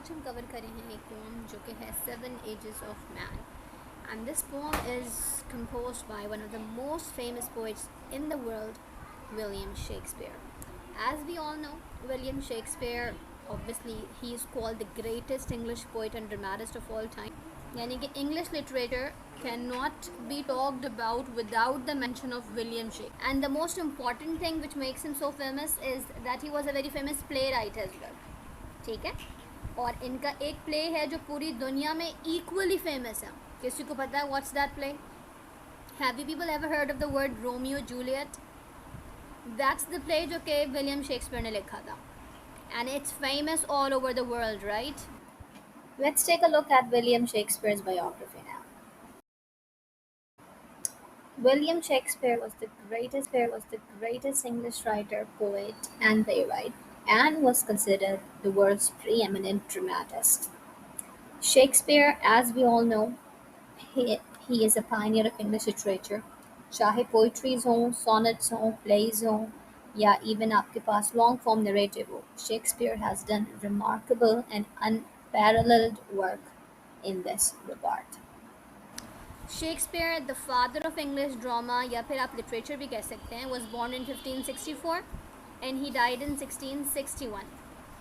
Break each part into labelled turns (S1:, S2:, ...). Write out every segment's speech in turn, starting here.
S1: आज हम कवर करेंगे एक पोम जो कि है seven ages of man and this poem is composed by one of the most famous poets in the world, William Shakespeare. As we all know, William Shakespeare, obviously he is called the greatest English poet and dramatist of all time. यानी कि English literature cannot be talked about without the mention of William Shakespeare. And the most important thing which makes him so famous is that he was a very famous playwright as well. ठीक है, और इनका एक play है जो पूरी दुनिया में इक्वली फेमस है. किसी को पता है what's that play? Have you people ever heard of the word Romeo Juliet? That's the play जो कि विलियम शेक्सपियर ने लिखा था and it's famous all over the world, right? Let's take a look at William Shakespeare's biography now. William Shakespeare was the greatest English writer, poet, and playwright, and was considered the world's preeminent dramatist. Shakespeare, as we all know, he is a pioneer of English literature. चाहे poetries हों, sonnets हों, plays हों, या even आपके पास long form narrative हो, Shakespeare has done remarkable and unparalleled work in this regard. Shakespeare, the father of English drama या फिर आप literature भी कह सकते हैं, was born in 1564 and he died in 1661.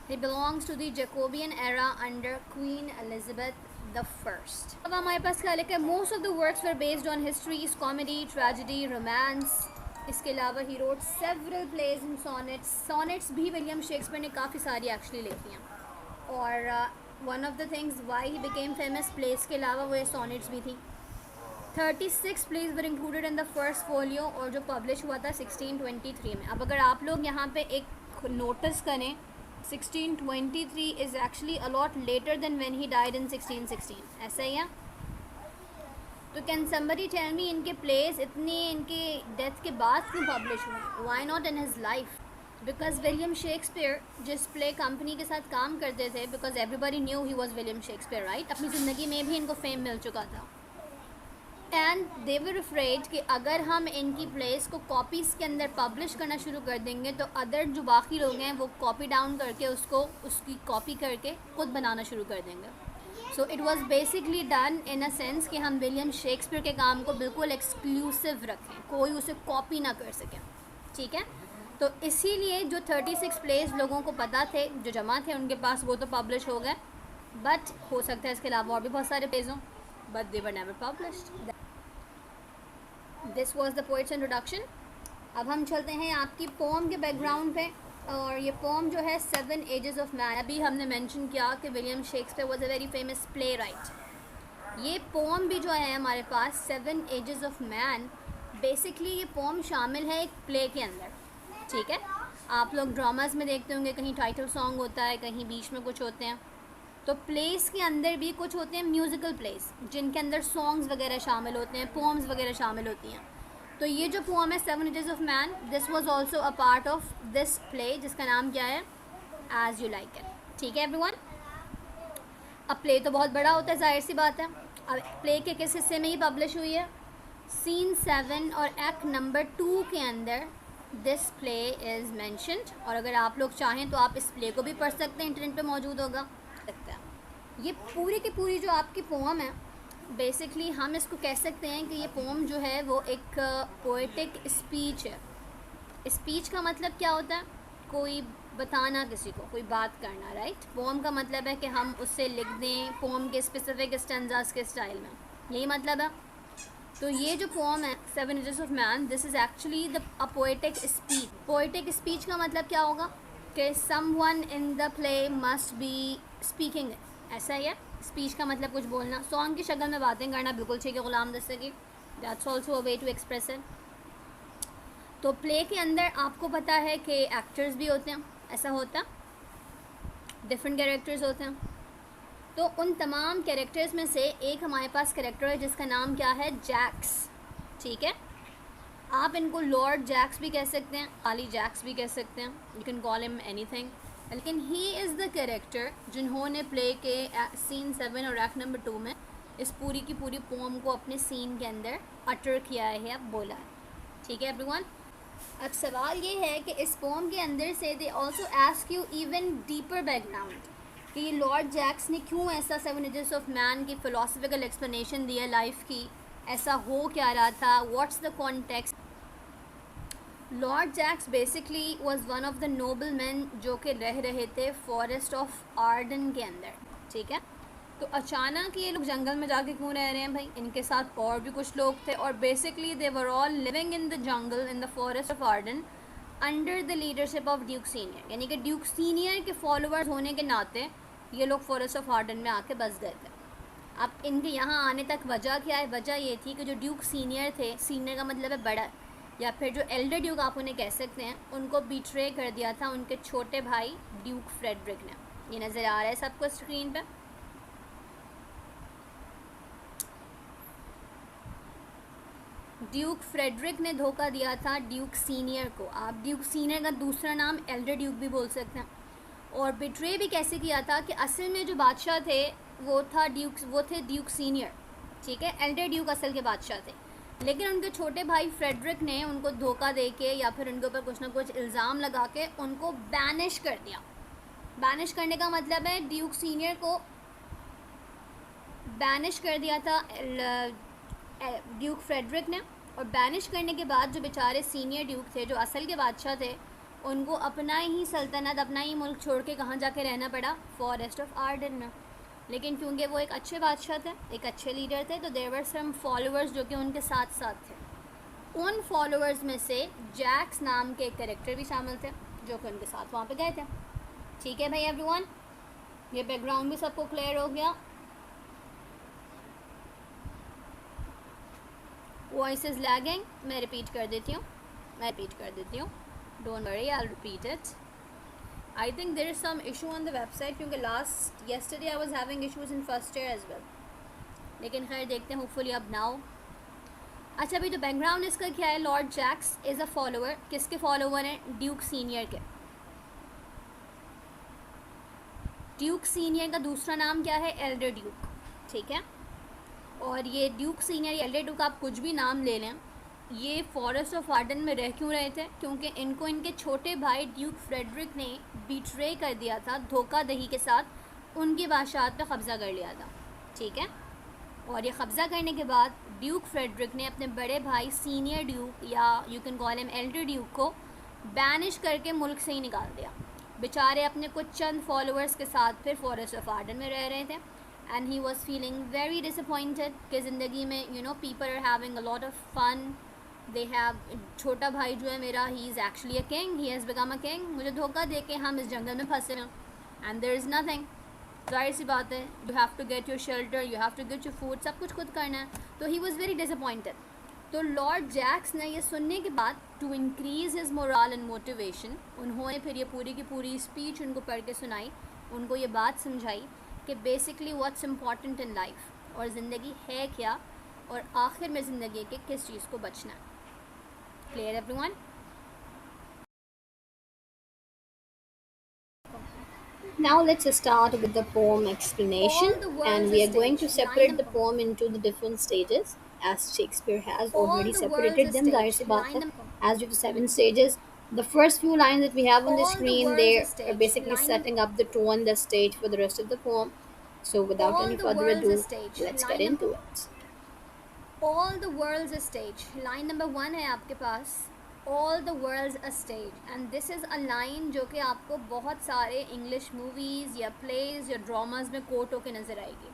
S1: He belongs to the Jacobean era under Queen Elizabeth the First. अब हमारे पास क्या लिखा है? Most of the works were based on histories, comedy, tragedy, romance. इसके अलावा he wrote several plays and sonnets. Sonnets भी William Shakespeare ने काफ़ी सारी एक्चुअली लिखी हैं, और one of the things why he became famous, plays के अलावा वो sonnets भी थी. 36 plays were included in the first folio और जो पब्लिश हुआ था 1623 में. अब अगर आप लोग यहाँ पे एक नोटिस करें, 1623 is actually a lot later than when he died in 1616. ऐसा ही है? तो कैन somebody tell me इनके प्लेस इतनी इनके डेथ के बाद क्यों पब्लिश हुए? Why not in his life? Because William Shakespeare जिस प्ले कंपनी के साथ काम करते थे, because everybody knew he was William Shakespeare, right? अपनी ज़िंदगी में भी इनको फेम मिल चुका था. एंड दे वर अफ्रेड कि अगर हम इनकी प्लेस को कॉपीज़ के अंदर पब्लिश करना शुरू कर देंगे तो अदर जो बाकी लोग हैं वो कॉपी डाउन करके उसकी कॉपी करके खुद बनाना शुरू कर देंगे. So it was basically done in a sense कि हम विलियम शेक्सपियर के काम को बिल्कुल एक्सक्लूसिव रखें, कोई उसे कॉपी ना कर सके. ठीक है, तो इसीलिए जो 36 प्लेस लोगों को पता थे, जो जमा थे उनके पास, वो तो पब्लिश हो गए, बट हो सकता है इसके अलावा और भी बहुत सारे प्लेस हों, but they were never published. This was the poet's introduction. अब हम चलते हैं आपकी पोम के बैकग्राउंड पे, और ये पोम जो है सेवन एजेस ऑफ मैन. अभी हमने मेंशन किया कि William Shakespeare was a very famous playwright. ये पोम भी जो है हमारे पास seven ages of man, basically ये पोम शामिल है एक प्ले के अंदर. ठीक है, आप लोग ड्रामास में देखते होंगे कहीं टाइटल सॉन्ग होता है, कहीं बीच में कुछ होते हैं. तो प्लेस के अंदर भी कुछ होते हैं म्यूज़िकल प्लेस जिनके अंदर सॉन्ग्स वगैरह शामिल होते हैं, पोम्स वगैरह शामिल होती हैं. तो ये जो पोम है seven ages of man, this was also a part of this play जिसका नाम क्या है? As You Like It. ठीक है एवरीवन. अब प्ले तो बहुत बड़ा होता है, जाहिर सी बात है. अब प्ले के किस हिस्से में ही पब्लिश हुई है? सीन 7 और एक्ट नंबर 2 के अंदर दिस प्ले इज़ मैंशनड. और अगर आप लोग चाहें तो आप इस प्ले को भी पढ़ सकते हैं, इंटरनेट पे मौजूद होगा. सकता है ये पूरी की पूरी जो आपकी पोम है, बेसिकली हम इसको कह सकते हैं कि ये पोम जो है वो एक पोएटिक स्पीच है. स्पीच का मतलब क्या होता है? कोई बताना, किसी को कोई बात करना, राइट? पोम का मतलब है कि हम उससे लिख दें पोम के स्पेसिफिक स्टैंजास के स्टाइल में, यही मतलब है. तो ये जो पोम है seven ages of man, this is actually the a poetic speech. Poetic speech का मतलब क्या होगा कि someone in the play must be speaking. ऐसा ही है, स्पीच का मतलब कुछ बोलना, सॉन्ग की शक्ल में बातें करना, बिल्कुल ठीक है Ghulam Dastagir. That's also a way to express it. तो प्ले के अंदर आपको पता है कि एक्टर्स भी होते हैं, ऐसा होता है, डिफरेंट कैरेक्टर्स होते हैं. तो उन तमाम कैरेक्टर्स में से एक हमारे पास कैरेक्टर है जिसका नाम क्या है? जैक्स. ठीक है, आप इनको लॉर्ड जैक्स भी कह सकते हैं, आली जैक्स भी कह सकते हैं, you can call him anything. लेकिन ही इज़ द कैरेक्टर जिन्होंने प्ले के सीन 7 और एक्ट नंबर 2 में इस पूरी की पूरी पोम को अपने सीन के अंदर अटर किया है, बोला है. ठीक है एवरीवन. अब सवाल ये है कि इस पोम के अंदर से they also ask you even deeper background कि ये लॉर्ड जैक्स ने क्यों ऐसा 7 एजेस ऑफ मैन की फ़िलोसफिकल एक्सप्लेनेशन दिया लाइफ की, ऐसा हो क्या रहा था, what's the context. Lord Jaques basically was one of the noble man जो कि रह रहे थे फॉरेस्ट ऑफ आर्डन के अंदर, ठीक है। तो अचानक ये लोग जंगल में जाके क्यों रह रहे हैं भाई, इनके साथ और भी कुछ लोग थे और basically they were all living in the jungle in the forest of Ardern under the leadership of Duke senior, यानी कि ड्यूक सीनियर के फॉलोअर्स होने के नाते ये लोग फॉरेस्ट ऑफ आर्डन में आके बस गए थे। अब इनके यहाँ आने तक वजह क्या है, वजह ये थी कि जो ड्यूक सीनियर थे, सीनियर का मतलब है बड़ा, या फिर जो एल्डर ड्यूक आप उन्हें कह सकते हैं, उनको बिट्रे कर दिया था उनके छोटे भाई ड्यूक फ्रेडरिक ने। ये नज़र आ रहा है सबको स्क्रीन पे। ड्यूक फ्रेडरिक ने धोखा दिया था ड्यूक सीनियर को। आप ड्यूक सीनियर का दूसरा नाम एल्डर ड्यूक भी बोल सकते हैं। और बिट्रे भी कैसे किया था कि असल में जो बादशाह थे वो थे ड्यूक सीनियर, ठीक है, एल्डर ड्यूक असल के बादशाह थे, लेकिन उनके छोटे भाई फ्रेडरिक ने उनको धोखा दे के या फिर उनके ऊपर कुछ ना कुछ इल्ज़ाम लगा के उनको बैनिश कर दिया। बैनिश करने का मतलब है ड्यूक सीनियर को बैनिश कर दिया था ड्यूक फ्रेडरिक ने। और बैनिश करने के बाद जो बेचारे सीनियर ड्यूक थे, जो असल के बादशाह थे, उनको अपना ही सल्तनत, अपना ही मुल्क छोड़ के कहाँ जाके रहना पड़ा, फॉरेस्ट ऑफ आर्डन में। लेकिन क्योंकि वो एक अच्छे बादशाह थे, एक अच्छे लीडर थे, तो देयर वर सम फॉलोअर्स जो कि उनके साथ साथ थे। उन फॉलोअर्स में से जैक्स नाम के एक कैरेक्टर भी शामिल थे जो कि उनके साथ वहाँ पे गए थे। ठीक है भाई एवरीवन, ये बैकग्राउंड भी सबको क्लियर हो गया। वॉइस इज़ लैगिंग, मैं रिपीट कर देती हूँ, don't worry, I will repeat it. I think there is some issue on the website क्योंकि yesterday I was having issues in first year as well, लेकिन खैर देखते हैं, होपफुली अब नाउ। अच्छा अभी तो बैकग्राउंड इसका क्या है, Lord Jaques is a follower, किसके फॉलोअर हैं, ड्यूक सीनियर के। ड्यूक सीनियर का दूसरा नाम क्या है, एल्डर ड्यूक, ठीक है। और ये ड्यूक सीनियर या एल्डर ड्यूक आप कुछ भी नाम ले लें, ये फॉरेस्ट ऑफ आर्डन में रह क्यों रहे थे, क्योंकि इनको इनके छोटे भाई ड्यूक फ्रेडरिक ने बिट्रे कर दिया था, धोखाधड़ी के साथ उनकी बादशाहत पे कब्ज़ा कर लिया था, ठीक है। और ये कब्ज़ा करने के बाद ड्यूक फ्रेडरिक ने अपने बड़े भाई सीनियर ड्यूक या you can call him Elder Duke को बैनिश करके मुल्क से ही निकाल दिया। बेचारे अपने कुछ चंद फॉलोअर्स के साथ फिर फॉरेस्ट ऑफ आर्डन में रह रहे थे। And he was feeling very disappointed कि ज़िंदगी में you know people are having a lot of fun, they have, छोटा भाई जो है मेरा, he is actually a king, he has become a king, मुझे धोखा दे के हम इस जंगल में फंसे हैं एंड देयर इज़ नथिंग। जाहिर सी बात है, you have to get your shelter, you have to get your food, सब कुछ खुद करना है। तो ही वॉज़ वेरी डिसअपॉइंटेड। तो लॉर्ड जैक्स ने ये सुनने के बाद, to increase his moral and motivation, उन्होंने फिर ये पूरी की पूरी स्पीच उनको पढ़ के सुनाई, उनको ये बात समझाई कि basically what's important in life, और ज़िंदगी है क्या, और आखिर में ज़िंदगी के किस चीज़ को बचना है। Clear everyone? Now let's start with the poem explanation, and we are going to separate the poem into the different stages as Shakespeare has already separated them. Zahir si baat hai, as due to 7 stages. The first few lines that we have on the screen, they are basically setting up the tone, the stage for the rest of the poem. So without any further ado, let's get into it. All the world's a stage. Line number 1 है आपके पास, all the world's a stage, and this is a line जो कि आपको बहुत सारे English movies या pledge या dramas में कोट होकर नज़र आएगी।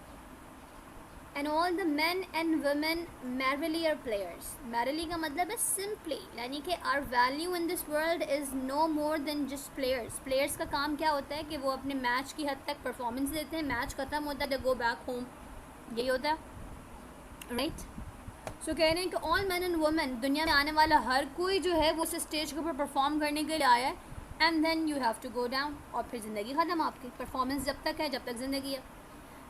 S1: And all the men and women merrily are players. Merrily का मतलब है simply, यानी कि our value in this world is no more than just players. Players का काम क्या होता है कि वो अपने मैच की हद तक परफॉर्मेंस देते हैं, मैच ख़त्म होता है, they go back home, यही होता है, राइट। सो कह रहे हैं कि ऑल मैन एंड वुमेन, दुनिया में आने वाला हर कोई जो है वो उस स्टेज के ऊपर परफॉर्म करने के लिए आया है, and then you have to go down, और फिर ज़िंदगी ख़त्म आपकी, परफॉर्मेंस जब तक है, जब तक ज़िंदगी है।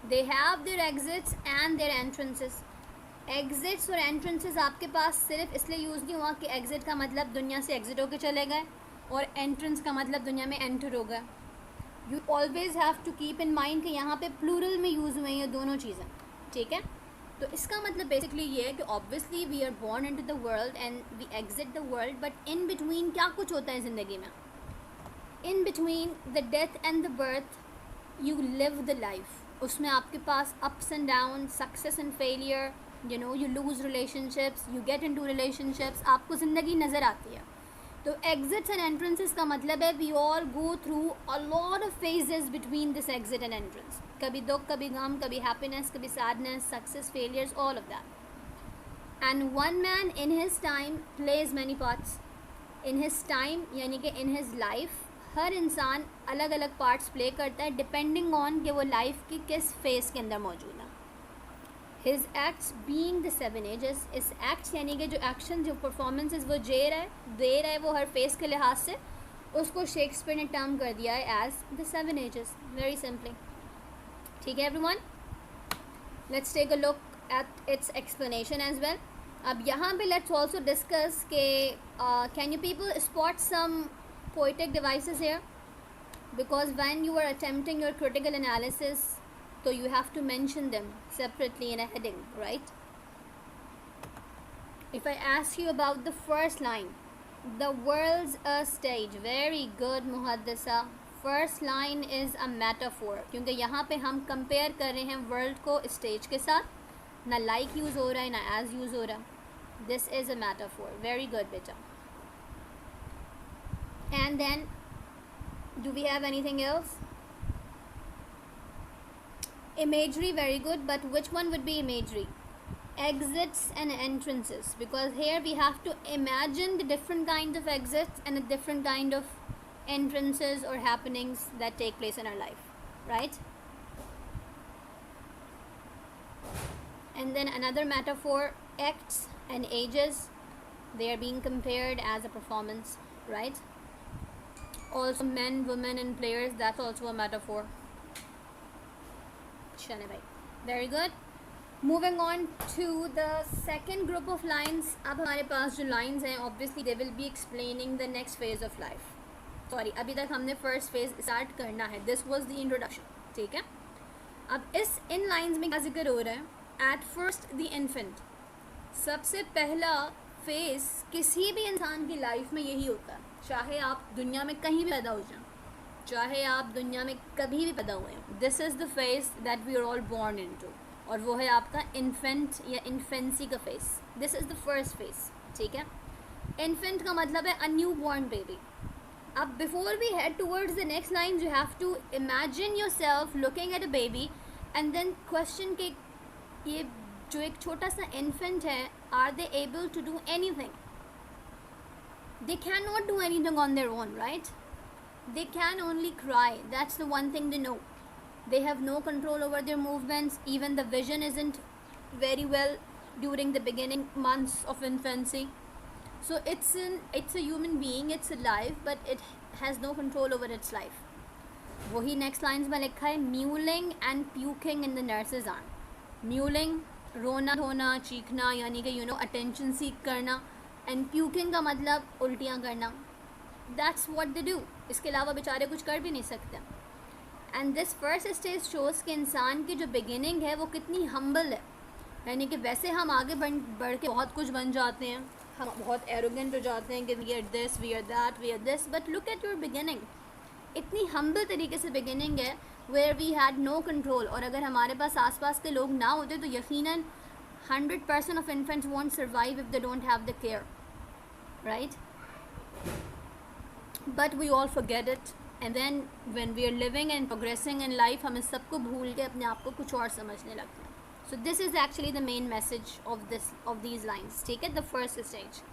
S1: They have their exits and their entrances. Exits और एंट्रेंसेस आपके पास सिर्फ इसलिए यूज़ नहीं हुआ कि एग्जिट का मतलब दुनिया से एग्जिट होकर चले गए, और एंट्रेंस का मतलब दुनिया में एंटर हो गए। You always have to keep in mind कि यहाँ पे प्लूरल में यूज़ हुए हैं दोनों चीज़ें, ठीक है। तो इसका मतलब बेसिकली ये है कि obviously we are born into the world and we exit the world, but in between क्या कुछ होता है ज़िंदगी में, in between the death and the birth you live the life. उसमें आपके पास ups and downs, success and failure, you know, you lose relationships, you get into relationships, आपको ज़िंदगी नज़र आती है. तो exits and entrances का मतलब है we all go through a lot of phases between this exit and entrance. कभी दुख, कभी गम, कभी happiness, कभी sadness, success, failures, all of that. And one man in his time plays many parts. In his time यानी कि in his life हर इंसान अलग अलग पार्ट्स प्ले करता है डिपेंडिंग ऑन कि वो लाइफ की किस फेज़ के अंदर मौजूद है. His acts being the 7 ages. इस एक्ट्स यानी कि जो एक्शन, जो परफॉर्मेंसेस वो दे रहा है वो हर फेज़ के लिहाज से, उसको शेक्सपियर ने टर्म कर दिया है as the 7 ages. Very simply. ठीक है everyone, let's take a look at its explanation as well. अब यहाँ पे लेट्स ऑल्सो डिस्कस के can you people spot some poetic devices here, because when you are attempting your critical analysis, so you have to mention them separately in a heading, right? If I ask you about the first line, the world's a stage. Very good muhaddisa. First line is a metaphor, क्योंकि यहाँ पे हम compare कर रहे हैं world को stage के साथ. ना like use हो रहा है ना as use हो रहा. This is a metaphor. Very good बेटा. And then, do we have anything else? Imagery, very good, but which one would be imagery? Exits and entrances, because here we have to imagine the different kinds of exits and the different kind of entrances or happenings that take place in our life, right? And then another metaphor, acts and ages, they are being compared as a performance, right? Also men, women and players, that's also a metaphor. Shane bhai, very good. Moving on to the second group of lines. अब हमारे पास जो lines हैं obviously they will be explaining the next phase of life. Sorry, अभी तक हमने first phase start करना है. This was the introduction. ठीक है. अब इस इन lines में क्या जिक्र हो रहा है? At first the infant. सबसे पहला phase किसी भी इंसान की life में यही होता है. चाहे आप दुनिया में कहीं भी पैदा हो जाएं, चाहे आप दुनिया में कभी भी पैदा हुए हैं, this is the phase that we are all born into, और वो है आपका इन्फेंट या इन्फेंसी का phase. This is the first phase. ठीक है. इन्फेंट का मतलब है अ न्यू बॉर्न बेबी. अब before we head towards the next line you have to imagine yourself looking at a baby and then question के ये जो एक छोटा सा इन्फेंट है, are they able to do anything? They cannot do anything on their own, right? They can only cry. That's the one thing they know. They have no control over their movements. Even the vision isn't very well during the beginning months of infancy. So it's a human being, it's alive, but it has no control over its life. वही next lines में लिखा है mewling and puking in the nurse's arm. Mewling, रोना धोना, चीखना, यानी कि attention seek करना. And puking का मतलब उल्टियाँ करना. That's what they do. इसके अलावा बेचारे कुछ कर भी नहीं सकते. And this first stage shows कि इंसान की जो बिगिनिंग है वो कितनी हम्बल है. यानी कि वैसे हम आगे बढ़ के बहुत कुछ बन जाते हैं, हम बहुत एरोगेंट हो जाते हैं कि we are this, we are that, we are this, but look at your beginning. इतनी हम्बल तरीके से बिगिनिंग है where we had no control. और अगर हमारे पास आसपास के लोग ना होते तो यकीनन 100% of infants won't survive if they don't have the care, right? But we all forget it, and then when we are living and progressing in life, हम इस सब को भूल के अपने आप को कुछ और समझने लगते हैं. So this is actually the main message of these lines. ठीक है, the first stage.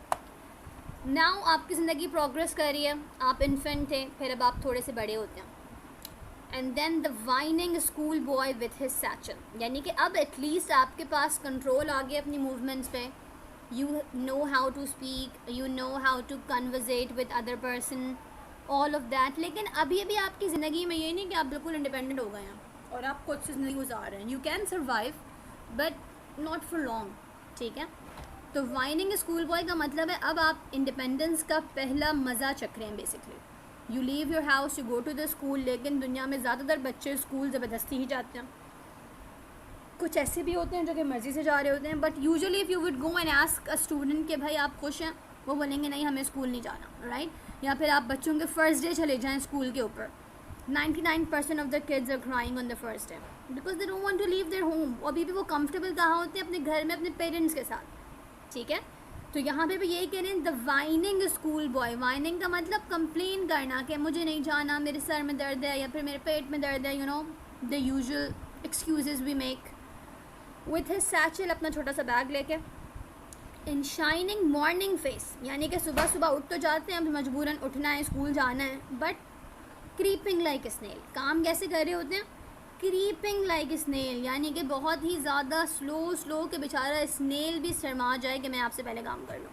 S1: Now आपकी ज़िंदगी progress कर रही है, आप infant थे, फिर अब आप थोड़े से बड़े होते हैं. And then the whining school boy with his satchel. यानी कि अब एटलीस्ट आपके पास कंट्रोल आ गया अपनी मूवमेंट्स पे. You know how to speak, you know how to conversate with other person, all of that. लेकिन अभी भी आपकी ज़िंदगी में ये नहीं कि आप बिल्कुल इंडिपेंडेंट हो गए हैं और आप खुद से ज़िंदगी गुजार रहे हैं. You can survive, but not for long. ठीक है. तो whining school boy का मतलब है अब आप इंडिपेंडेंस का पहला मज़ा चख रहे हैं basically. You leave your house, you go to the school. लेकिन दुनिया में ज़्यादातर बच्चे स्कूल ज़बरदस्ती ही जाते हैं. कुछ ऐसे भी होते हैं जो कि मर्ज़ी से जा रहे होते हैं, but usually if you would go and ask a student कि भाई आप खुश हैं, वो बोलेंगे नहीं हमें स्कूल नहीं जाना, राइट? या फिर आप बच्चों के फ़र्स्ट डे चले जाएँ स्कूल के ऊपर, 99% of the kids are crying on the first day because they don't want to leave their home. और अभी भी वो कंफर्टेबल कहाँ होते हैं? अपने घर में अपने पेरेंट्स के साथ. ठीक है, तो यहाँ पे भी यही कह रहे हैं, the whining school boy. Whining का मतलब कंप्लेन करना कि मुझे नहीं जाना, मेरे सर में दर्द है या फिर मेरे पेट में दर्द है, you know the usual excuses we make. With his satchel, अपना छोटा सा बैग लेके, इन शाइनिंग मॉर्निंग फेस, यानी कि सुबह सुबह उठ तो जाते हैं, अब मजबूरन उठना है, स्कूल जाना है, बट क्रीपिंग लाइक स्नेल. काम कैसे कर रहे होते हैं? क्रीपिंग लाइक स्नेल, यानी कि बहुत ही ज़्यादा स्लो के बेचारा स्नेल भी शर्मा जाए कि मैं आपसे पहले काम कर लूँ.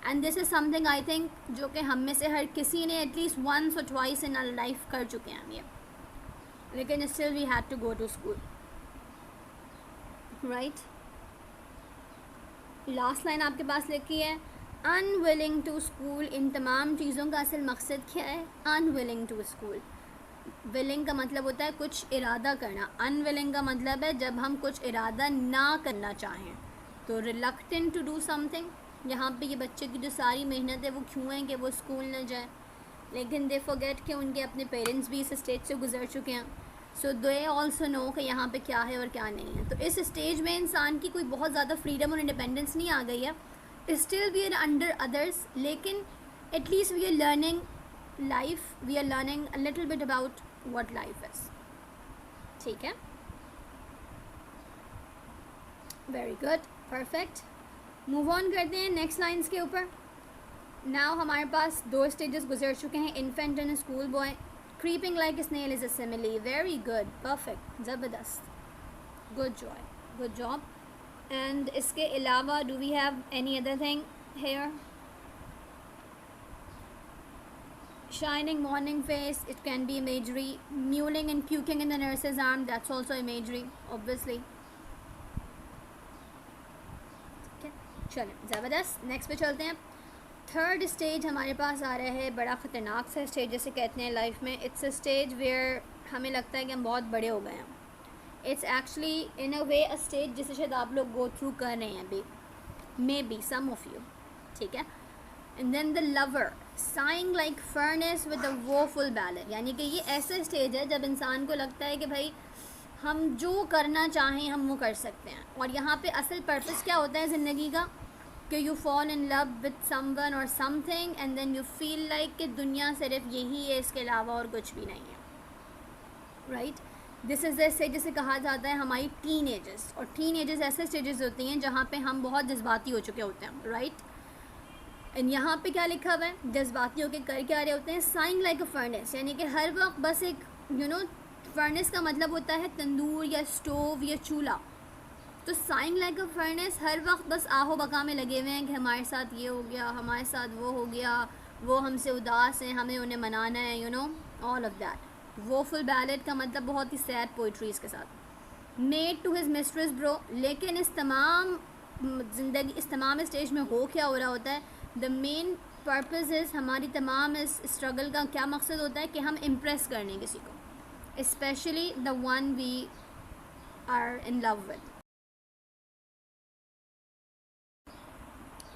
S1: And this is something I think जो कि हम में से हर किसी ने एटलीस्ट वंस और ट्वाइस इन आवर लाइफ कर चुके हैं हम ये, लेकिन still we had to go to school, right. Last line आपके पास लिखी है, अनविलिंग टू स्कूल. इन तमाम चीज़ों का असल मकसद क्या है? Unwilling to school. विलिंग का मतलब होता है कुछ इरादा करना, अनविलिंग का मतलब है जब हम कुछ इरादा ना करना चाहें. तो रिलक्टेंट टू डू समथिंग, यहाँ पे ये बच्चे की जो सारी मेहनत है वो क्यों है कि वो स्कूल न जाए, लेकिन दे फॉरगेट कि उनके अपने पेरेंट्स भी इस स्टेज से गुजर चुके हैं. सो दे ऑल्सो नो कि यहाँ पे क्या है और क्या नहीं है. तो इस स्टेज में इंसान की कोई बहुत ज़्यादा फ्रीडम और इंडिपेंडेंस नहीं आ गई है. Still we are under others, लेकिन at least we are learning life, we are learning a little bit about what life is. ठीक है, very good, perfect. Move on करते हैं नेक्स्ट लाइन्स के ऊपर. नाउ हमारे पास दो स्टेजेस गुजर चुके हैं, infant and school boy. creeping like a snail is a simile. very good, perfect, ज़बरदस्त, good job. and इसके अलावा do we have any other thing here? Shining morning face, it can be imagery. Mewling and puking in the nurse's arm, that's also imagery, obviously. Okay, चलें, ज़बरदस्त. Next पे चलते हैं. Third stage हमारे पास आ रहा है, बड़ा ख़तरनाक सा स्टेज जिसे कहते हैं लाइफ में. इट्स अ स्टेज वेयर हमें लगता है कि हम बहुत बड़े हो गए हैं. It's actually in a way a stage जिसे शायद आप लोग गो थ्रू कर रहे हैं अभी, maybe some of you. ठीक है. And then the lover, saying like furnace with a woeful ballad, यानी कि ये ऐसा स्टेज है जब इंसान को लगता है कि भाई हम जो करना चाहें हम वो कर सकते हैं. और यहाँ पे असल पर्पस क्या होता है ज़िंदगी का? कि you fall in love with someone और something and then you feel like कि दुनिया सिर्फ यही है, इसके अलावा और कुछ भी नहीं है, right. This is the stage जिसे कहा जाता है हमारी टीन एजेस. और टीन एजेस ऐसे स्टेजेस होती हैं जहाँ पे हम बहुत जज्बाती हो चुके होते हैं, राइट. एंड यहाँ पे क्या लिखा हुआ है? जज्बाती होकर कर क्या रहे होते हैं? साइंग लाइक अ फर्नेस, यानी कि हर वक्त बस एक फर्नेस का मतलब होता है तंदूर या स्टोव या चूल्हा. तो साइंग लाइक अ फर्नेस, हर वक्त बस आहो बका में लगे हुए हैं कि हमारे साथ ये हो गया, हमारे साथ वो हो गया, वो हमसे उदास हैं, हमें उन्हें मनाना है, all of that. Woeful ballad का मतलब बहुत ही सैड पोइट्रीज के साथ. Made to his mistress brow, लेकिन इस तमाम स्टेज में हो क्या हो रहा होता है? द मेन पर्पज़ इज़, हमारी तमाम इस स्ट्रगल का क्या मकसद होता है कि हम इम्प्रेस करने किसी को, specially the one we are in love with.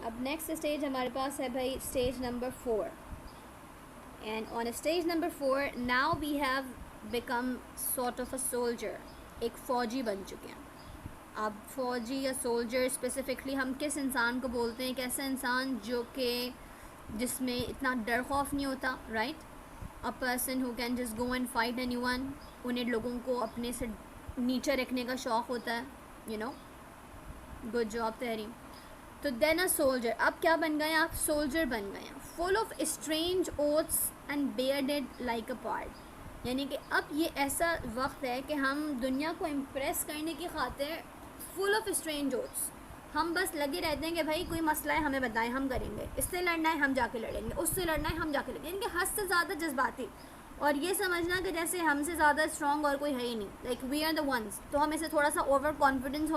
S1: अब नेक्स्ट स्टेज हमारे पास है भाई stage number 4. And on stage number 4 now we have become sort of a soldier. एक फ़ौजी बन चुके हैं. अब फ़ौजी या सोल्जर स्पेसिफ़िकली हम किस इंसान को बोलते हैं? एक ऐसा इंसान जो कि जिसमें इतना डर खौफ नहीं होता, right. A person who can just go and fight anyone. उन्हें लोगों को अपने से नीचे रखने का शौक़ होता है, गुड जॉब तहरीम. तो देन अ सोल्जर, अब क्या बन गए आप? सोल्जर बन गए हैं. Full of strange oaths and bearded like a pard, यानी कि अब ये ऐसा वक्त है कि हम दुनिया को इम्प्रेस करने की खातिर फुल ऑफ स्ट्रेंज ओथ्स, हम बस लगे रहते हैं कि भाई कोई मसला है हमें बताएं, हम करेंगे. इससे लड़ना है हम जाके लड़ेंगे, उससे लड़ना है हम जाके लड़ेंगे. इनके हद से ज़्यादा जज्बाती, और ये समझना कि जैसे हमसे ज़्यादा स्ट्रॉन्ग और कोई है ही नहीं, like we are the ones. तो हम इसे थोड़ा सा ओवर कॉन्फिडेंट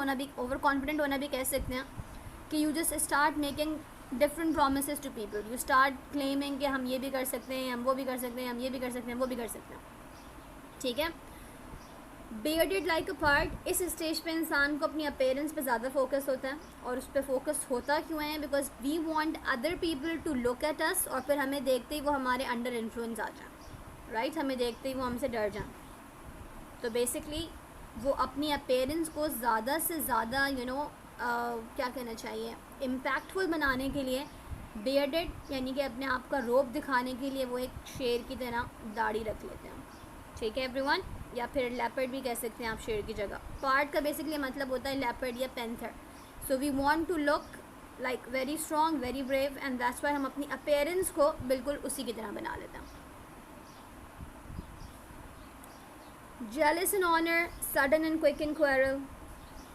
S1: होना भी कह सकते हैं कि you just start making different promises to people. You start claiming कि हम ये भी कर सकते हैं, हम वो भी कर सकते हैं, हम ये भी कर सकते हैं, वो भी कर सकते हैं. ठीक है. बेयर्डेड लाइक अ पार्ट, इस स्टेज पे इंसान को अपनी अपीयरेंस पे ज़्यादा फोकस होता है. और उस पर फोकस होता क्यों है? Because we want other people to look at us, और फिर हमें देखते ही वो हमारे अंडर इन्फ्लुएंस आ जाए. राइट, हमें देखते ही वो हमसे डर जाएं। तो बेसिकली वो अपनी अपीयरेंस को ज़्यादा से ज़्यादा क्या कहना चाहिए, इम्पैक्टफुल बनाने के लिए बियर्डेड यानी कि अपने आप का रोब दिखाने के लिए वो एक शेर की तरह दाढ़ी रख लेते हैं। ठीक है एवरीवन, या फिर लेपर्ड भी कह सकते हैं आप शेर की जगह। पार्ट का बेसिकली मतलब होता है लेपर्ड या panther. So we want to look like very strong, very brave, and that's why हम अपनी अपीयरेंस को बिल्कुल उसी की तरह बना लेते हैं। Jealous in honour, sudden and quick in quarrel.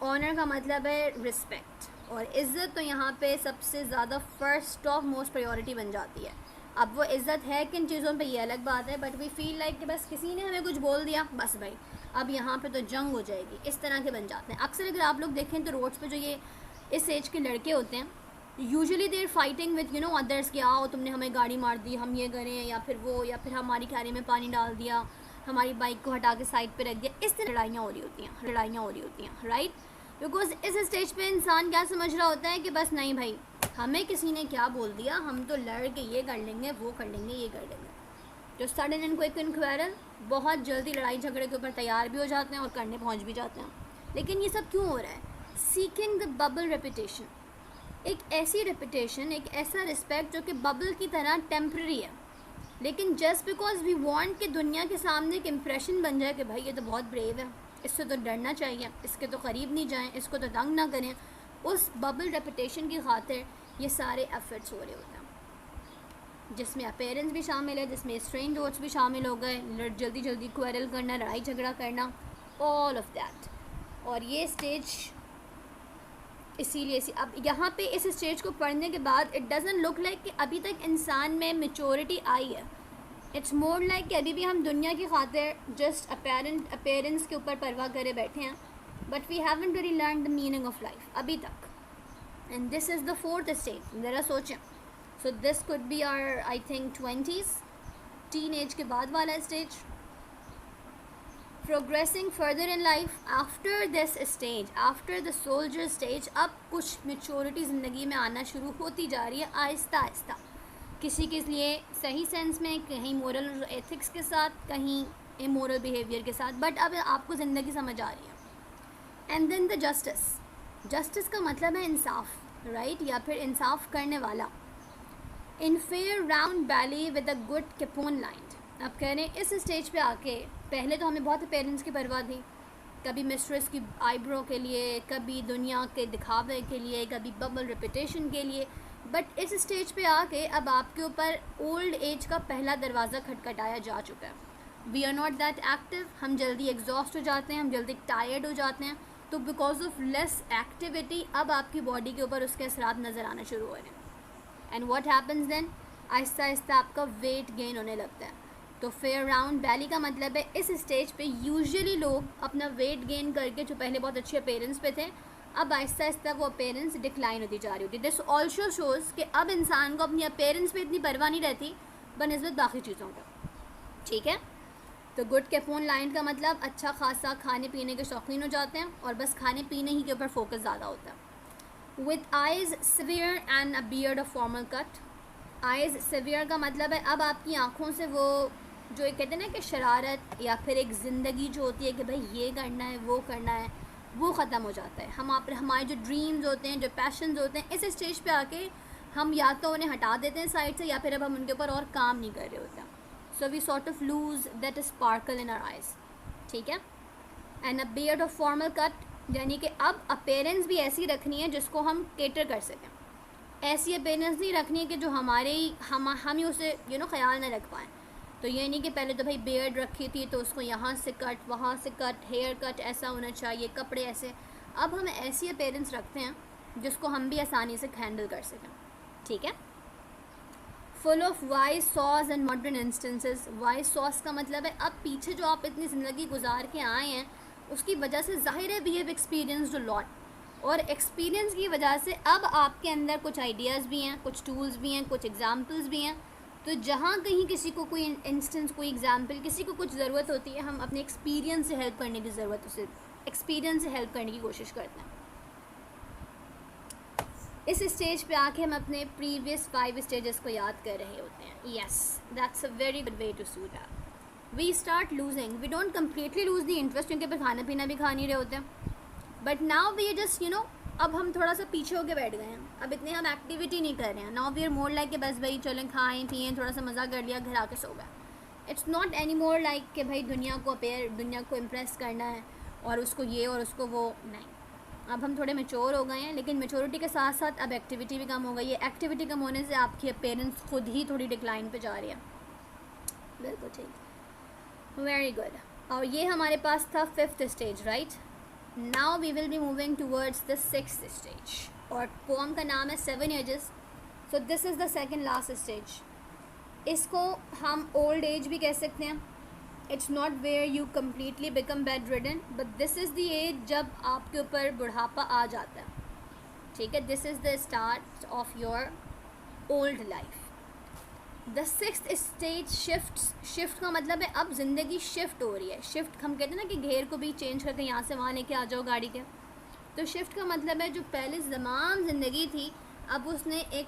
S1: Honour का मतलब है रिस्पेक्ट, और इज़्ज़त तो यहाँ पे सबसे ज़्यादा फर्स्ट ऑफ मोस्ट प्रायोरिटी बन जाती है। अब वो इज़्ज़त है किन चीज़ों पे ये अलग बात है, बट वी फील लाइक कि बस किसी ने हमें कुछ बोल दिया, बस भाई अब यहाँ पे तो जंग हो जाएगी, इस तरह के बन जाते हैं। अक्सर अगर आप लोग देखें तो रोड्स पे जो ये इस एज के लड़के होते हैं, usually there fighting with others कि आओ तुमने हमें गाड़ी मार दी, हम ये करें, या फिर वो, या फिर हमारी कैरी में पानी डाल दिया, हमारी बाइक को हटा के साइड पे रख दिया। इस तरह लड़ाइयाँ हो रही होती हैं, राइट। बिकॉज इस स्टेज पे इंसान क्या समझ रहा होता है कि बस नहीं भाई, हमें किसी ने क्या बोल दिया, हम तो लड़ के ये कर लेंगे, वो कर लेंगे, ये कर लेंगे। जो sudden and quick and quarrel, बहुत जल्दी लड़ाई झगड़े के ऊपर तैयार भी हो जाते हैं और करने पहुंच भी जाते हैं। लेकिन ये सब क्यों हो रहा है? सीकिंग द बबल रेपुटेशन, एक ऐसी रेपुटेशन, एक ऐसा रिस्पेक्ट जो कि बबल की तरह टेम्प्रेरी है, लेकिन जस्ट बिकॉज वी वांट कि दुनिया के सामने एक इम्प्रेशन बन जाए कि भाई ये तो बहुत ब्रेव है, इससे तो डरना चाहिए, इसके तो करीब नहीं जाएं, इसको तो तंग ना करें, उस बबल रेपुटेशन की खातिर ये सारे एफर्ट्स हो रहे होते हैं, जिसमें अपीयरेंस भी शामिल है, जिसमें स्ट्रेंज वर्ड्स भी शामिल हो गए, जल्दी जल्दी क्वेरल करना, लड़ाई झगड़ा करना, ऑल ऑफ दैट। और ये स्टेज इसीलिए अब यहाँ पे इस स्टेज को पढ़ने के बाद इट डजंट लुक लाइक कि अभी तक इंसान में मेच्योरिटी आई है। इट्स मोर लाइक कि अभी भी हम दुनिया की खातिर जस्ट अपीयरेंस के ऊपर परवाह करे बैठे हैं, but we haven't really learn the meaning of life अभी तक। And this is the fourth stage, ज़रा सोचें। So this could be our I think 20s, teen age के बाद वाला stage. Progressing further in life after this stage, after the soldier stage, अब कुछ maturity ज़िंदगी में आना शुरू होती जा रही है आहिस्ता आहिस्ता, किसी के लिए सही सेंस में, कहीं मोरल और एथिक्स के साथ, कहीं इमोरल बिहेवियर के साथ, बट अब आपको ज़िंदगी समझ आ रही है। And then the justice, justice का मतलब है इंसाफ, राइट, या फिर इंसाफ करने वाला। In fair round belly with a good capon line. अब कह रहे हैं इस स्टेज पे आके, पहले तो हमें बहुत पेरेंट्स की परवाह थी, कभी मिस्ट्रेस की आईब्रो के लिए, कभी दुनिया के दिखावे के लिए, कभी बबल रेपुटेशन के लिए, बट इस स्टेज पे आके अब आपके ऊपर ओल्ड एज का पहला दरवाज़ा खटखटाया जा चुका है। We are not that active, हम जल्दी एग्जॉस्ट हो जाते हैं, हम जल्दी टायर्ड हो जाते हैं, तो बिकॉज ऑफ लेस एक्टिविटी अब आपकी बॉडी के ऊपर उसके असरात नज़र आना शुरू हो रहे हैं। And what happens then, Aahista Aahista आपका वेट गेन होने लगता है। तो फेयर राउंड वैली का मतलब है इस स्टेज पे यूजुअली लोग अपना वेट गेन करके, जो पहले बहुत अच्छे अपीयरेंस पे थे, अब आहिस्ता आहिस्ता वो अपीयरेंस डिक्लाइन होती जा रही होती है। दिस ऑल्सो शोज़ कि अब इंसान को अपनी अपीयरेंस पे इतनी परवाह नहीं रहती बनस्बत बाकी चीज़ों का, ठीक है। तो गुड कैपोन लाइन का मतलब अच्छा खासा खाने पीने के शौकीन हो जाते हैं और बस खाने पीने ही के ऊपर फोकस ज़्यादा होता है। With eyes severe and a beard of formal cut. Eyes severe का मतलब है अब आपकी आँखों से वो जो एक कहते हैं ना कि शरारत या फिर एक ज़िंदगी जो होती है कि भाई ये करना है, वो करना है, वो ख़त्म हो जाता है। हमारे जो ड्रीम्स होते हैं, जो पैशंस होते हैं, इस स्टेज पे आके हम या तो उन्हें हटा देते हैं साइड से, या फिर अब हम उनके ऊपर और काम नहीं कर रहे होते हैं। So we sort of lose that sparkle in our eyes, ठीक है। And a beard of formal cut, यानी कि अब अपीयरेंस भी ऐसी रखनी है जिसको हम केटर कर सकें। ऐसी अपीयरेंस नहीं रखनी है कि जो हमारे ही हम ही उसे ख्याल ना रख पाएँ। तो ये नहीं कि पहले तो भाई बियर्ड रखी थी तो उसको यहाँ से कट, वहाँ से कट, हेयर कट ऐसा होना चाहिए, कपड़े ऐसे। अब हम ऐसी अपीयरेंस रखते हैं जिसको हम भी आसानी से हैंडल कर सकें, ठीक है। Full of wise sauce and modern instances. Wise sauce का मतलब है अब पीछे जो आप इतनी ज़िंदगी गुजार के आए हैं उसकी वजह से ज़ाहिर है we have experienced a lot, और एक्सपीरियंस की वजह से अब आपके अंदर कुछ आइडियाज़ भी हैं, कुछ टूल्स भी हैं, कुछ एग्जाम्पल्स भी हैं। तो जहाँ कहीं किसी को कोई इंस्टेंस, कोई एग्जाम्पल, किसी को कुछ ज़रूरत होती है, हम अपने एक्सपीरियंस से हेल्प करने की ज़रूरत, उसे एक्सपीरियंस से हेल्प करने की कोशिश करते हैं। इस स्टेज पे आके हम अपने प्रीवियस 5 स्टेजेस को याद कर रहे होते हैं। Yes, that's a very good way to sue that. We start losing, we don't completely lose the interest क्योंकि फिर खाना पीना भी खा नहीं रहे होते हैं, but now we are just अब हम थोड़ा सा पीछे होके बैठ गए हैं, अब इतने हम एक्टिविटी नहीं कर रहे हैं. Now we are more like कि बस भाई चलें खाएं पिएँ, थोड़ा सा मज़ा कर लिया, घर आके सो गए. It's not any more like कि भाई दुनिया को इम्प्रेस करना है और उसको ये और उसको वो, नहीं. अब हम थोड़े मेच्योर हो गए हैं, लेकिन मेच्योरिटी के साथ साथ अब एक्टिविटी भी कम हो गई है. एक्टिविटी कम होने से आपकी अपीयरेंस खुद ही थोड़ी डिक्लाइन पे जा रही है. बिल्कुल ठीक, वेरी गुड. और ये हमारे पास था 5th stage, right. Now we will be moving towards the 6th stage, और पोम का नाम है 7 ages. So this is the second last stage. इसको हम ओल्ड एज भी कह सकते हैं. It's not where you completely become bedridden, but this is the age जब आपके ऊपर बुढ़ापा आ जाता है. ठीक है, this is the start of your old life. The 6th stage shift का मतलब है अब ज़िंदगी शिफ्ट हो रही है. शिफ्ट हम कहते हैं ना कि घेर को भी चेंज करके यहाँ से वहाँ लेके आ जाओ गाड़ी के. तो शिफ्ट का मतलब है जो पहले तमाम ज़िंदगी थी, अब उसने एक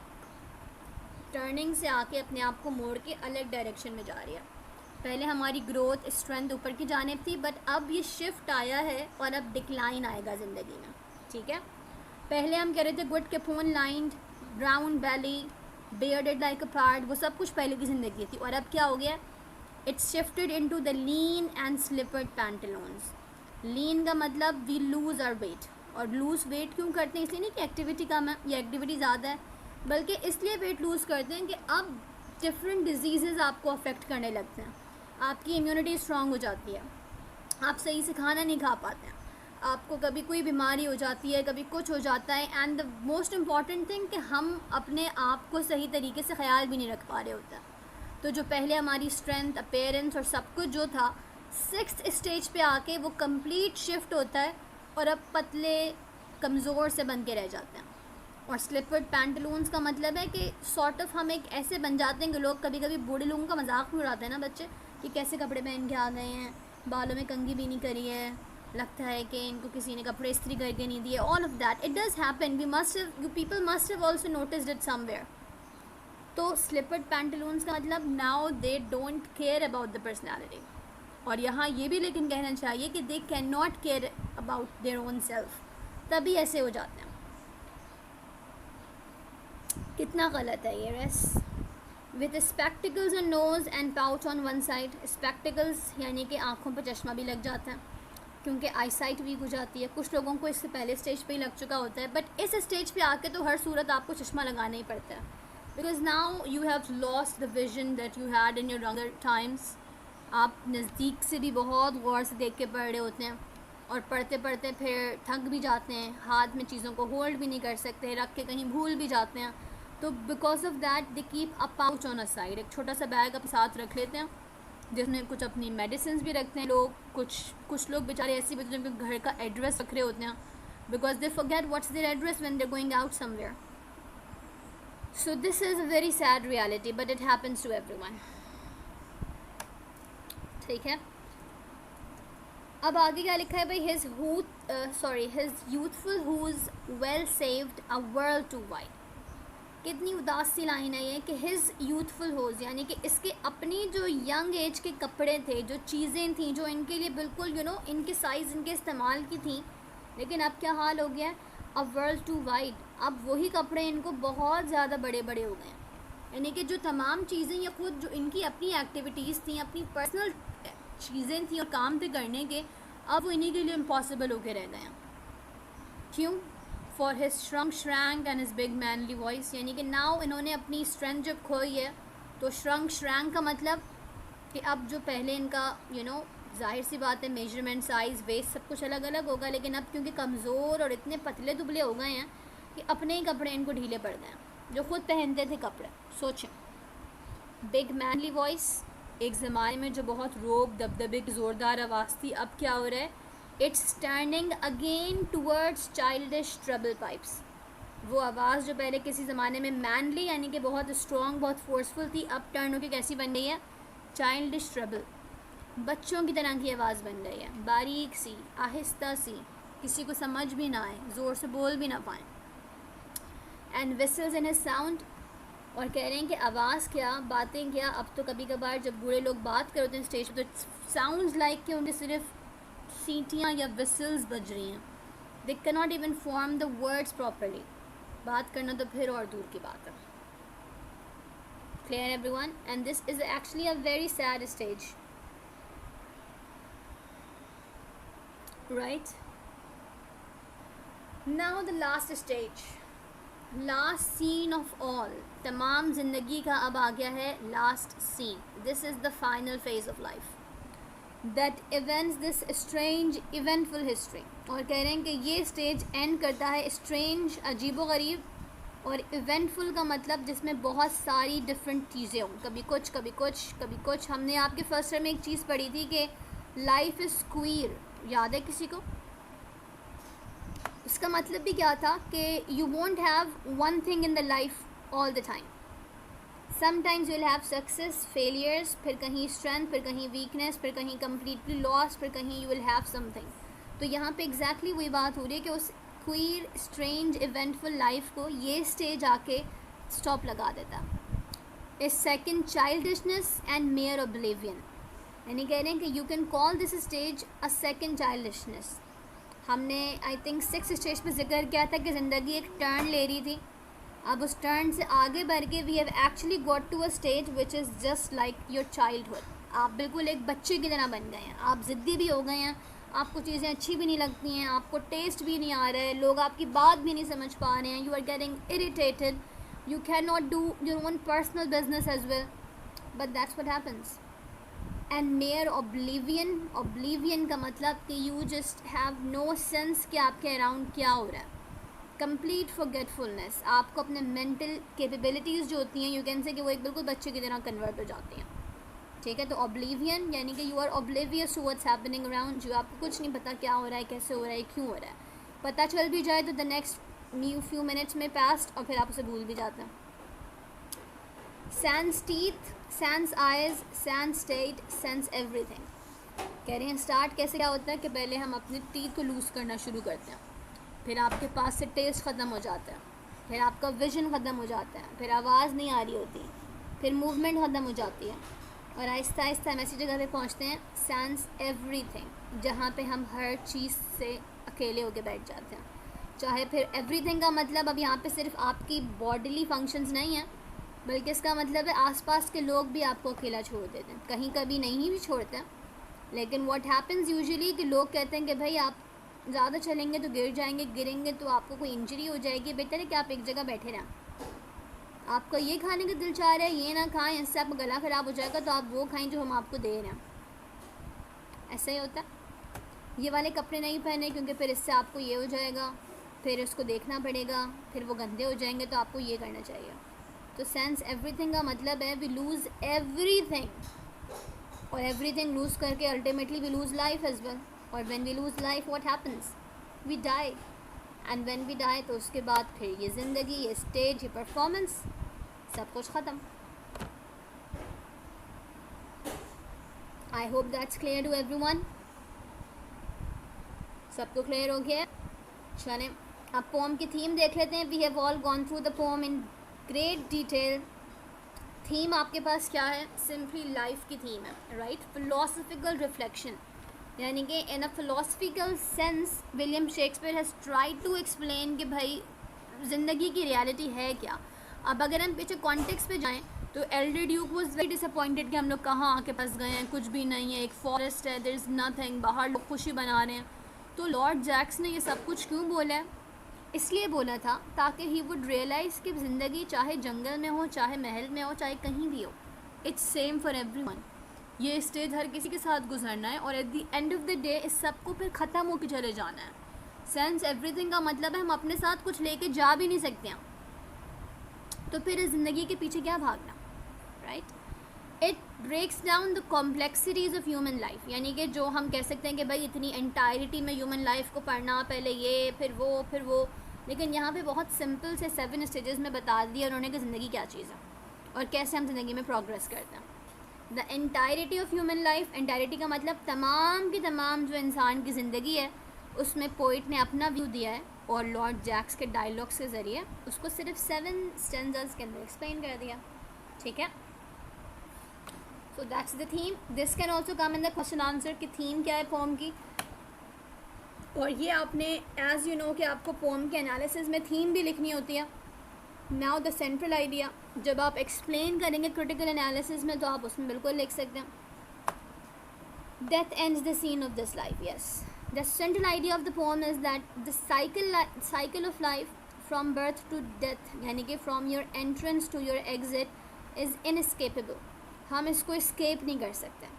S1: टर्निंग से आके अपने आप को मोड़ के अलग डायरेक्शन में जा रही है. पहले हमारी ग्रोथ स्ट्रेंथ ऊपर की जानिब थी, बट अब ये शिफ्ट आया है और अब डिक्लाइन आएगा ज़िंदगी में. ठीक है, पहले हम कह रहे थे good capon lined, brown belly, bearded like a part, वो सब कुछ पहले की ज़िंदगी थी. और अब क्या हो गया, it's shifted into the lean and slippered pantaloons. Lean का मतलब वी लूज़ आवर वेट, और लूज़ वेट क्यों करते हैं, इसलिए नहीं कि एक्टिविटी कम है या एक्टिविटी ज़्यादा है, बल्कि इसलिए वेट लूज़ करते हैं कि अब डिफरेंट डिजीज़ आपको अफेक्ट करने लगते हैं. आपकी इम्यूनिटी स्ट्रांग हो जाती है, आप सही से खाना नहीं खा पाते हैं, आपको कभी कोई बीमारी हो जाती है, कभी कुछ हो जाता है. And the most important thing कि हम अपने आप को सही तरीके से ख्याल भी नहीं रख पा रहे होता. तो जो पहले हमारी स्ट्रेंथ, अपीयरेंस और सब कुछ जो था, 6th स्टेज पे आके वो कंप्लीट शिफ्ट होता है और अब पतले कमज़ोर से बन के रह जाते हैं. और स्लिपर्ड पैंटलून्स का मतलब है कि सॉर्ट ऑफ हम एक ऐसे बन जाते हैं कि लोग कभी कभी बूढ़े लोगों का मजाक भी उड़ाते हैं ना बच्चे, कि कैसे कपड़े पहन के आ गए हैं, बालों में कंघी भी नहीं करी है, लगता है कि इनको किसी ने कपड़े इस्त्री करके नहीं दिए. All of that it does happen, you people must have also noticed it somewhere. तो स्लिपर्ड पैंटलून्स का मतलब now they don't care about the personality. और यहाँ ये भी लेकिन कहना चाहिए कि they can not care about their own self, तभी ऐसे हो जाते हैं. कितना गलत है ये. Race with spectacles and nose and pouch on one side. Spectacles यानी कि आँखों पर चश्मा भी लग जाता है क्योंकि आई साइट वीक हो जाती है. कुछ लोगों को इससे पहले स्टेज पे ही लग चुका होता है, बट इस स्टेज पे आके तो हर सूरत आपको चश्मा लगाना ही पड़ता है, because now you have lost the vision that you had in your younger times. आप नज़दीक से भी बहुत गौर से देख के पढ़ रहे होते हैं, और पढ़ते पढ़ते फिर थक भी जाते हैं, हाथ में चीज़ों को होल्ड भी नहीं कर सकते, रख के कहीं भूल भी जाते हैं. तो because of that they keep a pouch on a side. एक छोटा सा बैग अपने साथ रख लेते हैं जिसमें कुछ अपनी मेडिसिन भी रखते हैं लोग. कुछ लोग बेचारे ऐसे भी होते हैं जिनके घर का एड्रेस रख रहे होते हैं, because they forget what's their address when they are going out somewhere. So this is a very sad reality, but it happens to everyone. ठीक है, अब आगे क्या लिखा है भाई, his youthful whose well saved a world too wide. कितनी उदास सी लाइन है ये कि हिज यूथफुल होज, यानी कि इसके अपनी जो यंग एज के कपड़े थे, जो चीज़ें थी जो इनके लिए बिल्कुल इनके साइज़, इनके इस्तेमाल की थी, लेकिन अब क्या हाल हो गया है, अ वर्ल्ड टू वाइड. अब वही कपड़े इनको बहुत ज़्यादा बड़े बड़े हो गए हैं. यानी कि जो तमाम चीज़ें या खुद जो इनकी अपनी एक्टिविटीज़ थी, अपनी पर्सनल चीज़ें थी और काम थे करने के, अब वो इन्हीं के लिए इम्पॉसिबल होके रह गए हैं. क्यों? For his shrank and his big manly voice. यानी कि नाउ इन्होंने अपनी स्ट्रेंथ जब खोई है, तो श्रैंक का मतलब कि अब जो पहले इनका जाहिर सी बात है मेजरमेंट, साइज़, वेस्ट सब कुछ अलग अलग होगा, लेकिन अब क्योंकि कमज़ोर और इतने पतले दुबले हो गए हैं कि अपने ही कपड़े इनको ढीले पड़ गए हैं जो खुद पहनते थे कपड़े. सोचें, बिग मैनली वॉइस एक ज़माने में जो बहुत रोब दबदबे की ज़ोरदार आवाज़ थी, अब क्या हो रहा है, it's turning again towards childish trouble pipes. वो आवाज़ जो पहले किसी ज़माने में मैनली यानी कि बहुत स्ट्रॉन्ग, बहुत फोर्सफुल थी, अब टर्न होकर कैसी बन गई है, चाइल्डिश ट्रबल. बच्चों की तरह की आवाज़ बन गई है, बारीक सी, आहिस्ता सी, किसी को समझ भी ना आए, ज़ोर से बोल भी ना पाएँ. And whistles in his sound, और कह रहे हैं कि आवाज़ क्या, बातें क्या। अब तो कभी कभार जब बूढ़े लोग बात करते हैं स्टेज पे तो साउंड्स लाइक कि उनके सिर्फ सीटियाँ या विसल्स बज रही हैं। दे can not even form the words properly. बात करना तो फिर और दूर की बात है। Clear everyone? And this is actually a very sad stage, right? Now the last stage, last scene of all. तमाम ज़िंदगी का अब आ गया है last scene. This is the final phase of life that events this strange eventful history. और कह रहे हैं कि ये स्टेज एंड करता है strange, अजीबोगरीब, और इवेंटफुल का मतलब जिसमें बहुत सारी डिफरेंट चीज़ें हों, कभी कुछ कभी कुछ कभी कुछ। हमने आपके फर्स्ट ईयर में एक चीज़ पढ़ी थी कि लाइफ इज़ क्वीर, याद है किसी को? इसका मतलब भी क्या था कि you won't have one thing in the life all the time. Sometimes you will have success, failures, फिर कहीं स्ट्रेंथ, फिर कहीं वीकनेस, फिर कहीं कम्प्लीटली लॉस, फिर कहीं यू विल हैव समथिंग। तो यहाँ पे एग्जैक्टली वही बात हो रही है कि उस क्वीर स्ट्रेंज इवेंटफुल लाइफ को ये स्टेज आके स्टॉप लगा देता। इस second childishness and mere oblivion, यानी कह रहे हैं कि you can call this stage a second childishness. हमने आई थिंक 6 स्टेज पे जिक्र किया था कि ज़िंदगी एक टर्न ले रही थी। अब उस टर्न से आगे बढ़ के we have actually got to a stage which is just like your childhood. आप बिल्कुल एक बच्चे की तरह बन गए हैं, आप ज़िद्दी भी हो गए हैं, आपको चीज़ें अच्छी भी नहीं लगती हैं, आपको टेस्ट भी नहीं आ रहा है, लोग आपकी बात भी नहीं समझ पा रहे हैं, you are getting irritated, you can not do your own personal business as well, but that's what happens. And mere oblivion, oblivion का मतलब कि you just have no sense कि आपके अराउंड क्या हो रहा है। कंप्लीट फॉरगेटफुलनेस, आपको अपने मेंटल कैपेबिलिटीज़ जो होती हैं यू कैन से कि वो एक बिल्कुल बच्चे की तरह कन्वर्ट हो जाती हैं। ठीक है, तो ऑब्लिवियन यानी कि you are oblivious to what's happening around you. आपको कुछ नहीं पता क्या हो रहा है, कैसे हो रहा है, क्यों हो रहा है। पता चल भी जाए तो द नेक्स्ट फ्यू मिनट्स में पास्ट और फिर आप उसे भूल भी जाते हैं। Sans teeth, sans eyes, sans state, sans everything. कह रहे हैं स्टार्ट कैसे क्या होता है कि पहले हम अपने टीथ को लूज़ करना शुरू करते हैं, फिर आपके पास से टेस्ट ख़त्म हो जाता है, फिर आपका विजन ख़त्म हो जाता है, फिर आवाज़ नहीं आ रही होती, फिर मूवमेंट ख़त्म हो जाती है, और आहिस्ता आहिस्ता हम ऐसी जगह पे पहुँचते हैं सेंस एवरीथिंग, जहाँ पे हम हर चीज़ से अकेले होके बैठ जाते हैं। चाहे फिर एवरीथिंग का मतलब अब यहाँ पे सिर्फ आपकी बॉडीली फंक्शंस नहीं हैं, बल्कि इसका मतलब है आसपास के लोग भी आपको अकेला छोड़ देते हैं। कहीं कभी नहीं भी छोड़ते हैं, लेकिन व्हाट हैपन्स यूजुअली कि लोग कहते हैं कि भाई आप ज़्यादा चलेंगे तो गिर जाएंगे, गिरेंगे तो आपको कोई इंजरी हो जाएगी, बेहतर है कि आप एक जगह बैठे रहें। आपको ये खाने का दिल चाह रहा है, ये ना खाएं, इससे आपका गला ख़राब हो जाएगा, तो आप वो खाएं जो हम आपको दे रहे हैं। ऐसा ही होता है। ये वाले कपड़े नहीं पहने क्योंकि फिर इससे आपको ये हो जाएगा, फिर उसको देखना पड़ेगा, फिर वो गंदे हो जाएंगे, तो आपको ये करना चाहिए। तो सेंस एवरीथिंग का मतलब है वी लूज़ एवरीथिंग, और एवरीथिंग लूज़ करके ultimately we lose life as well. और when we lose life what happens, we die. And when we die तो उसके बाद फिर ये ज़िंदगी, ये स्टेज, ये परफॉर्मेंस, सब कुछ ख़त्म। I hope that's clear to everyone. सबको क्लियर हो गया? चलें अब पोम की थीम देख लेते हैं। We have all gone through the poem in great detail. Theme आपके पास क्या है? सिंपली लाइफ की थीम है, राइट? फिलोसफिकल रिफ्लेक्शन, यानी कि in a philosophical sense William Shakespeare has tried to explain कि भाई ज़िंदगी की रियलिटी है क्या। अब अगर हम पीछे कॉन्टेक्स्ट पे जाएं तो Elder Duke was very disappointed कि हम लोग कहाँ आके फंस गए हैं, कुछ भी नहीं है, एक फॉरेस्ट है, देयर इज़ नथिंग, बाहर लोग खुशी बना रहे हैं। तो लॉर्ड जैक्स ने ये सब कुछ क्यों बोला है? इसलिए बोला था ताकि ही वुड रियलाइज़ कि ज़िंदगी चाहे जंगल में हो, चाहे महल में हो, चाहे कहीं भी हो, इट्स सेम फॉर एवरीवन। ये स्टेज हर किसी के साथ गुजरना है और at the end of the day इस सब को फिर ख़त्म होकर चले जाना है। सेंस एवरीथिंग का मतलब है हम अपने साथ कुछ लेके जा भी नहीं सकते हैं, तो फिर इस ज़िंदगी के पीछे क्या भागना, right? It breaks down the complexities of human life, यानी कि जो हम कह सकते हैं कि भाई इतनी एंटायरिटी में ह्यूमन लाइफ को पढ़ना, पहले ये फिर वो, लेकिन यहाँ पे बहुत सिंपल से 7 स्टेजेस में बता दिया उन्होंने कि ज़िंदगी क्या चीज़ है और कैसे हम ज़िंदगी में प्रोग्रेस करते हैं। The entirety of human life, entirety का मतलब तमाम की तमाम जो इंसान की ज़िंदगी है उसमें पोइट ने अपना व्यू दिया है और लॉर्ड जैक्स के डायलॉग्स के ज़रिए उसको सिर्फ 7 स्टेंजास के अंदर एक्सप्लेन कर दिया, ठीक है। So that's the theme. This can also come in the question answer कि थीम क्या है पोम की। और ये आपने एज यू नो कि आपको पोम के एनालिसिस में थीम भी लिखनी होती है। नाउ द सेंट्रल आइडिया, जब आप एक्सप्लेन करेंगे क्रिटिकल एनालिसिस में तो आप उसमें बिल्कुल लिख सकते हैं death ends the scene of this life. Yes, the central idea of the poem is that the cycle of life from birth to death, यानी कि from your entrance to your exit is inescapable. हम इसको escape नहीं कर सकते।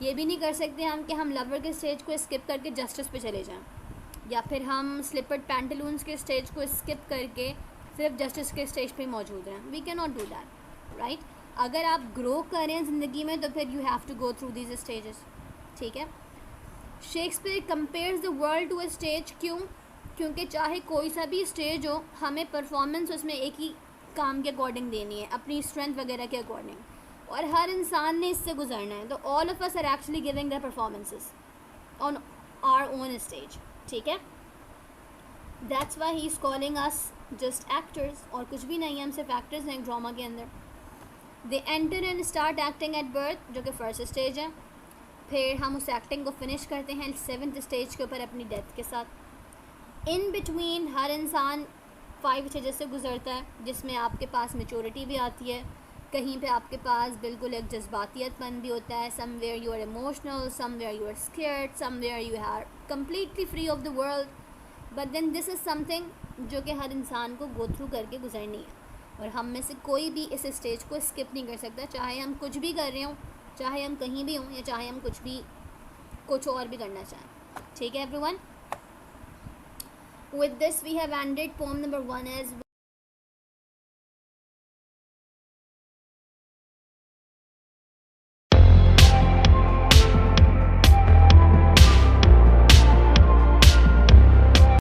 S1: ये भी नहीं कर सकते हम कि हम लवर के स्टेज को स्किप करके जस्टिस पे चले जाएं, या फिर हम स्लिपर्ड पैंटलून्स के स्टेज को स्किप करके सिर्फ जस्टिस के स्टेज पे मौजूद रहें। We can not do that, right. अगर आप ग्रो करें ज़िंदगी में तो फिर you have to go through these stages, ठीक है। Shakespeare compares the world to a stage, क्यों? क्योंकि चाहे कोई सा भी स्टेज हो, हमें परफॉर्मेंस उसमें एक ही काम के अकॉर्डिंग देनी है, अपनी स्ट्रेंथ वगैरह के अकॉर्डिंग, और हर इंसान ने इससे गुजरना है। तो all of us are actually giving their performances on our own stage, ठीक है। That's why he is calling us just actors, और कुछ भी नहीं है, हम सिर्फ एक्टर्स हैं ड्रामा के अंदर। They enter and start acting at birth, जो कि फर्स्ट स्टेज है। फिर हम उस एक्टिंग को फिनिश करते हैं 7th स्टेज के ऊपर अपनी डेथ के साथ। इन बिटवीन हर इंसान 5 स्टेजेस से गुजरता है, जिसमें आपके पास मैच्योरिटी भी आती है, कहीं पे आपके पास बिल्कुल एक जज्बातियतपन भी होता है। Somewhere you are emotional, somewhere you are scared, somewhere you are completely free of the world. But then this is something जो कि हर इंसान को गो थ्रू करके गुजरनी है, और हम में से कोई भी इस स्टेज को स्किप नहीं कर सकता, चाहे हम कुछ भी कर रहे हों, चाहे हम कहीं भी हों, या चाहे हम कुछ और भी करना चाहें, ठीक है everyone. With this we have ended poem number 1 as